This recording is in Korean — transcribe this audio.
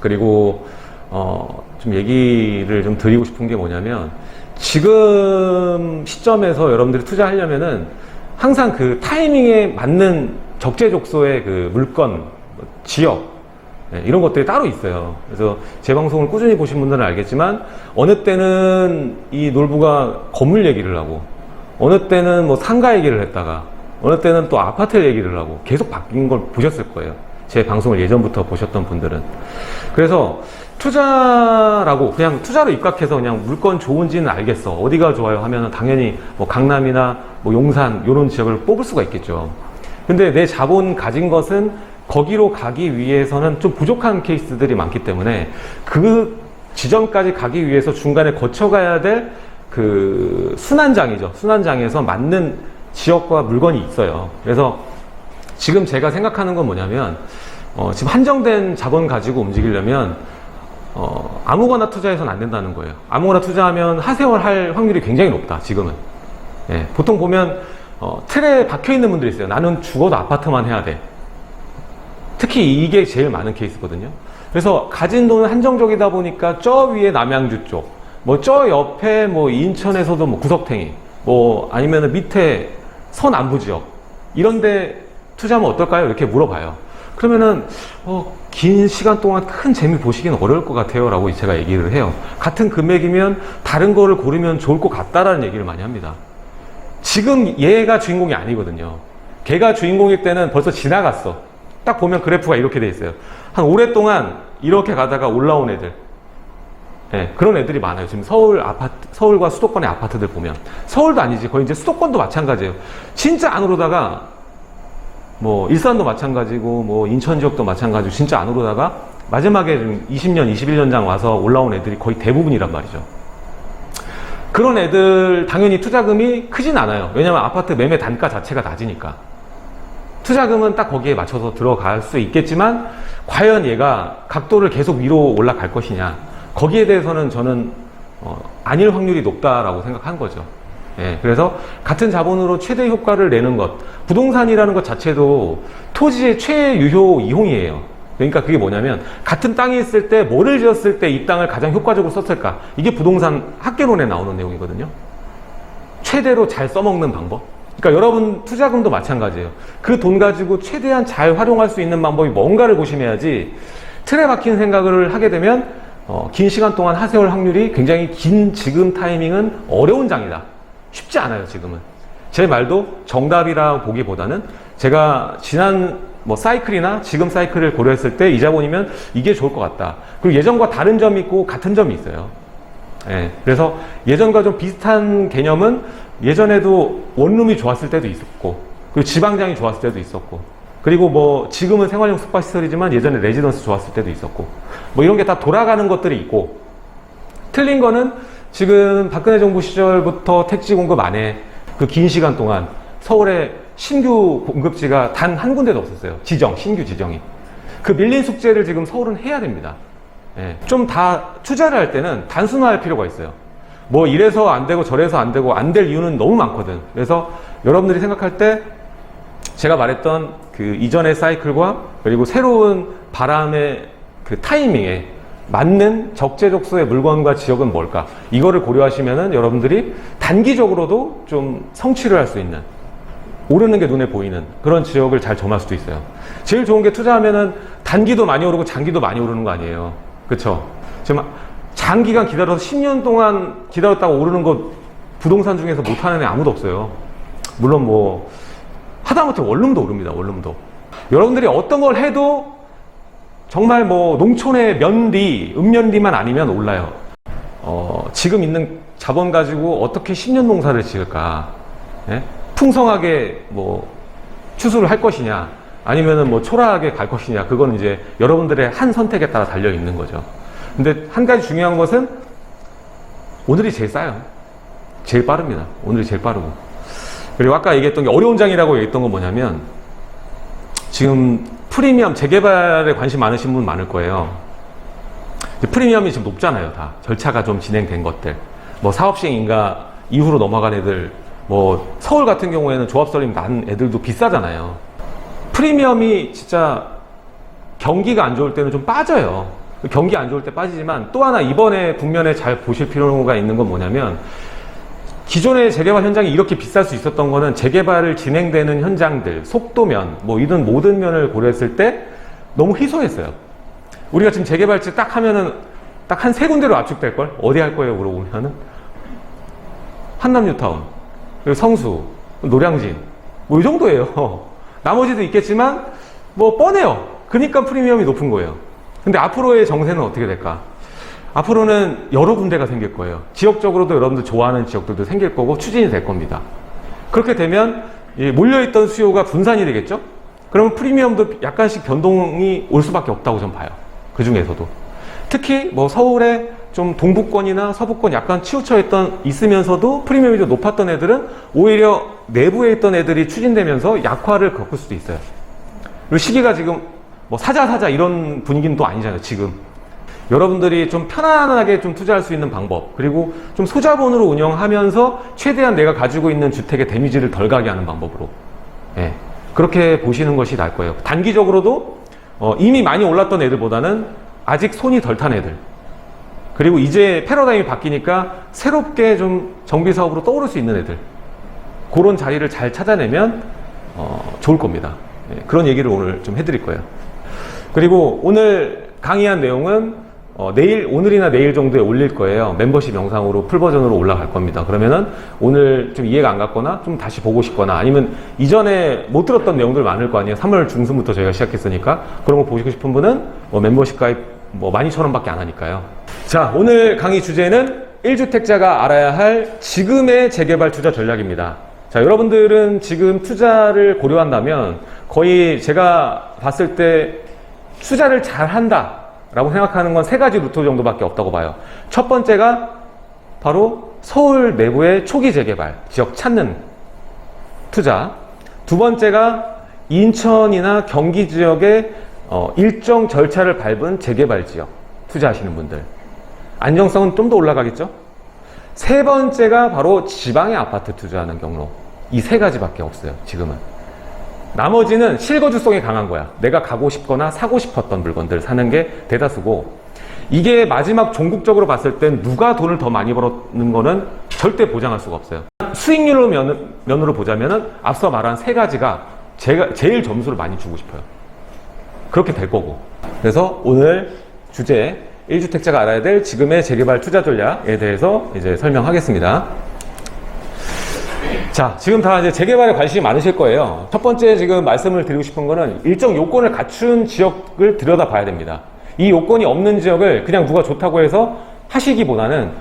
그리고 좀 얘기를 좀 드리고 싶은 게 뭐냐면, 지금 시점에서 여러분들이 투자하려면은 항상 그 타이밍에 맞는 적재적소의 그 물건, 지역, 이런 것들이 따로 있어요. 그래서 제 방송을 꾸준히 보신 분들은 알겠지만, 어느 때는 이 놀부가 건물 얘기를 하고, 어느 때는 뭐 상가 얘기를 했다가, 어느 때는 또 아파트 얘기를 하고, 계속 바뀐 걸 보셨을 거예요. 제 방송을 예전부터 보셨던 분들은. 그래서 투자라고 그냥 투자로 입각해서 그냥 물건 좋은지는 알겠어, 어디가 좋아요 하면은 당연히 뭐 강남이나 뭐 용산 이런 지역을 뽑을 수가 있겠죠. 근데 내 자본 가진 것은 거기로 가기 위해서는 좀 부족한 케이스들이 많기 때문에 그 지점까지 가기 위해서 중간에 거쳐가야 될 그 순환장이죠. 순환장에서 맞는 지역과 물건이 있어요. 그래서 지금 제가 생각하는 건 뭐냐면, 지금 한정된 자본 가지고 움직이려면 아무거나 투자해서는 안 된다는 거예요. 아무거나 투자하면 하세월 할 확률이 굉장히 높다, 지금은. 예, 보통 보면 틀에 박혀 있는 분들이 있어요. 나는 죽어도 아파트만 해야 돼. 특히 이게 제일 많은 케이스거든요. 그래서 가진 돈은 한정적이다 보니까 저 위에 남양주 쪽, 뭐 저 옆에 뭐 인천에서도 뭐 구석탱이, 뭐 아니면은 밑에 서남부 지역 이런데 투자하면 어떨까요? 이렇게 물어봐요. 그러면은 긴 시간 동안 큰 재미 보시기는 어려울 것 같아요 라고 제가 얘기를 해요. 같은 금액이면 다른 거를 고르면 좋을 것 같다라는 얘기를 많이 합니다. 지금 얘가 주인공이 아니거든요. 걔가 주인공일 때는 벌써 지나갔어. 딱 보면 그래프가 이렇게 돼 있어요. 한 오랫동안 이렇게 가다가 올라온 애들, 네, 그런 애들이 많아요. 지금 서울과 수도권의 아파트들 보면, 서울도 아니지, 거의 이제 수도권도 마찬가지예요. 진짜 안 오르다가 뭐 일산도 마찬가지고 뭐 인천 지역도 마찬가지고 진짜 안 오르다가 마지막에 20년, 21년장 와서 올라온 애들이 거의 대부분이란 말이죠. 그런 애들 당연히 투자금이 크진 않아요. 왜냐면 아파트 매매 단가 자체가 낮으니까. 투자금은 딱 거기에 맞춰서 들어갈 수 있겠지만, 과연 얘가 각도를 계속 위로 올라갈 것이냐, 거기에 대해서는 저는 아닐 확률이 높다라고 생각한 거죠. 예, 그래서 같은 자본으로 최대 효과를 내는 것, 부동산이라는 것 자체도 토지의 최유효 이용이에요. 그러니까 그게 뭐냐면, 같은 땅이 있을 때 뭐를 지었을 때 이 땅을 가장 효과적으로 썼을까, 이게 부동산 학계론에 나오는 내용이거든요. 최대로 잘 써먹는 방법. 그러니까 여러분 투자금도 마찬가지예요. 그 돈 가지고 최대한 잘 활용할 수 있는 방법이 뭔가를 고심해야지, 틀에 박힌 생각을 하게 되면 긴 시간 동안 하세월 확률이 굉장히 긴 지금 타이밍은 어려운 장이다. 쉽지 않아요, 지금은. 제 말도 정답이라 보기보다는 제가 지난 뭐 사이클이나 지금 사이클을 고려했을 때 이 자본이면 이게 좋을 것 같다. 그리고 예전과 다른 점이 있고 같은 점이 있어요. 예, 그래서 예전과 좀 비슷한 개념은, 예전에도 원룸이 좋았을 때도 있었고, 그리고 지방장이 좋았을 때도 있었고, 그리고 뭐 지금은 생활용 숙박시설이지만 예전에 레지던스 좋았을 때도 있었고, 뭐 이런 게 다 돌아가는 것들이 있고, 틀린 거는 지금 박근혜 정부 시절부터 택지 공급 안에 그 긴 시간 동안 서울에 신규 공급지가 단 한 군데도 없었어요. 신규 지정이. 그 밀린 숙제를 지금 서울은 해야 됩니다. 예, 좀 다 투자를 할 때는 단순화할 필요가 있어요. 뭐 이래서 안 되고 저래서 안 되고, 안 될 이유는 너무 많거든. 그래서 여러분들이 생각할 때 제가 말했던 그 이전의 사이클과 그리고 새로운 바람의 그 타이밍에 맞는 적재적소의 물건과 지역은 뭘까, 이거를 고려하시면은 여러분들이 단기적으로도 좀 성취를 할 수 있는, 오르는 게 눈에 보이는 그런 지역을 잘 점할 수도 있어요. 제일 좋은 게, 투자하면은 단기도 많이 오르고 장기도 많이 오르는 거 아니에요. 그쵸? 지금 장기간 기다려서 10년 동안 기다렸다가 오르는 거 부동산 중에서 못하는 애 아무도 없어요. 물론 뭐 하다못해 원룸도 오릅니다. 원룸도. 여러분들이 어떤 걸 해도 정말 뭐 농촌의 면리, 읍면리만 아니면 올라요. 지금 있는 자본 가지고 어떻게 10년 농사를 지을까? 예? 풍성하게 뭐 추수를 할 것이냐, 아니면은 뭐 초라하게 갈 것이냐, 그건 이제 여러분들의 한 선택에 따라 달려 있는 거죠. 근데 한 가지 중요한 것은 오늘이 제일 싸요. 제일 빠릅니다. 오늘이 제일 빠르고. 그리고 아까 얘기했던 게, 어려운 장이라고 얘기했던 건 뭐냐면, 지금 프리미엄 재개발에 관심 많으신 분 많을 거예요. 프리미엄이 지금 높잖아요. 다 절차가 좀 진행된 것들, 뭐 사업시행인가 이후로 넘어간 애들, 뭐 서울 같은 경우에는 조합설립 난 애들도 비싸잖아요. 프리미엄이 진짜 경기가 안 좋을 때는 좀 빠져요. 경기 안 좋을 때 빠지지만 또 하나 이번에 국면에 잘 보실 필요가 있는 건 뭐냐면 기존의 재개발 현장이 이렇게 비쌀 수 있었던 거는 재개발을 진행되는 현장들, 속도면, 뭐 이런 모든 면을 고려했을 때 너무 희소했어요. 우리가 지금 재개발지 딱 하면은 딱 한 세 군데로 압축될걸? 어디 할 거예요? 물어보면은 한남 뉴타운, 그리고 성수, 노량진, 뭐 이 정도예요. 나머지도 있겠지만 뭐 뻔해요. 그러니까 프리미엄이 높은 거예요. 근데 앞으로의 정세는 어떻게 될까? 앞으로는 여러 군데가 생길 거예요. 지역적으로도 여러분들 좋아하는 지역들도 생길 거고 추진이 될 겁니다. 그렇게 되면 몰려있던 수요가 분산이 되겠죠? 그러면 프리미엄도 약간씩 변동이 올 수밖에 없다고 저는 봐요. 그 중에서도. 특히 뭐 서울의 좀 동부권이나 서부권 약간 치우쳐 있으면서도 프리미엄이 좀 높았던 애들은 오히려 내부에 있던 애들이 추진되면서 약화를 겪을 수도 있어요. 그리고 시기가 지금 뭐 사자 이런 분위기는 또 아니잖아요, 지금. 여러분들이 좀 편안하게 좀 투자할 수 있는 방법, 그리고 좀 소자본으로 운영하면서 최대한 내가 가지고 있는 주택의 데미지를 덜 가게 하는 방법으로. 예, 그렇게 보시는 것이 나을 거예요. 단기적으로도 이미 많이 올랐던 애들보다는 아직 손이 덜 탄 애들. 그리고 이제 패러다임이 바뀌니까 새롭게 좀 정비사업으로 떠오를 수 있는 애들. 그런 자리를 잘 찾아내면 좋을 겁니다. 예, 그런 얘기를 오늘 좀 해드릴 거예요. 그리고 오늘 강의한 내용은 오늘이나 내일 정도에 올릴 거예요. 멤버십 영상으로 풀버전으로 올라갈 겁니다. 그러면은 오늘 좀 이해가 안 갔거나 좀 다시 보고 싶거나 아니면 이전에 못 들었던 내용들 많을 거 아니에요. 3월 중순부터 저희가 시작했으니까 그런 거 보시고 싶은 분은 멤버십 가입 12,000원밖에 안 하니까요. 자, 오늘 강의 주제는 1주택자가 알아야 할 지금의 재개발 투자 전략입니다. 자, 여러분들은 지금 투자를 고려한다면 거의 제가 봤을 때 투자를 잘 한다 라고 생각하는 건 세 가지 루트 정도밖에 없다고 봐요. 첫 번째가 바로 서울 내부의 초기 재개발 지역 찾는 투자. 두 번째가 인천이나 경기 지역의 일정 절차를 밟은 재개발 지역 투자하시는 분들. 안정성은 좀 더 올라가겠죠? 세 번째가 바로 지방의 아파트 투자하는 경로. 이 세 가지밖에 없어요, 지금은. 나머지는 실거주성이 강한 거야. 내가 가고 싶거나 사고 싶었던 물건들 사는 게 대다수고, 이게 마지막 종국적으로 봤을 땐 누가 돈을 더 많이 벌었는 거는 절대 보장할 수가 없어요. 수익률로 면으로 보자면은 앞서 말한 세 가지가 제일 점수를 많이 주고 싶어요. 그렇게 될 거고. 그래서 오늘 주제 1주택자가 알아야 될 지금의 재개발 투자 전략에 대해서 이제 설명하겠습니다. 자, 지금 다 이제 재개발에 관심이 많으실 거예요. 첫 번째 지금 말씀을 드리고 싶은 거는 일정 요건을 갖춘 지역을 들여다 봐야 됩니다. 이 요건이 없는 지역을 그냥 누가 좋다고 해서 하시기보다는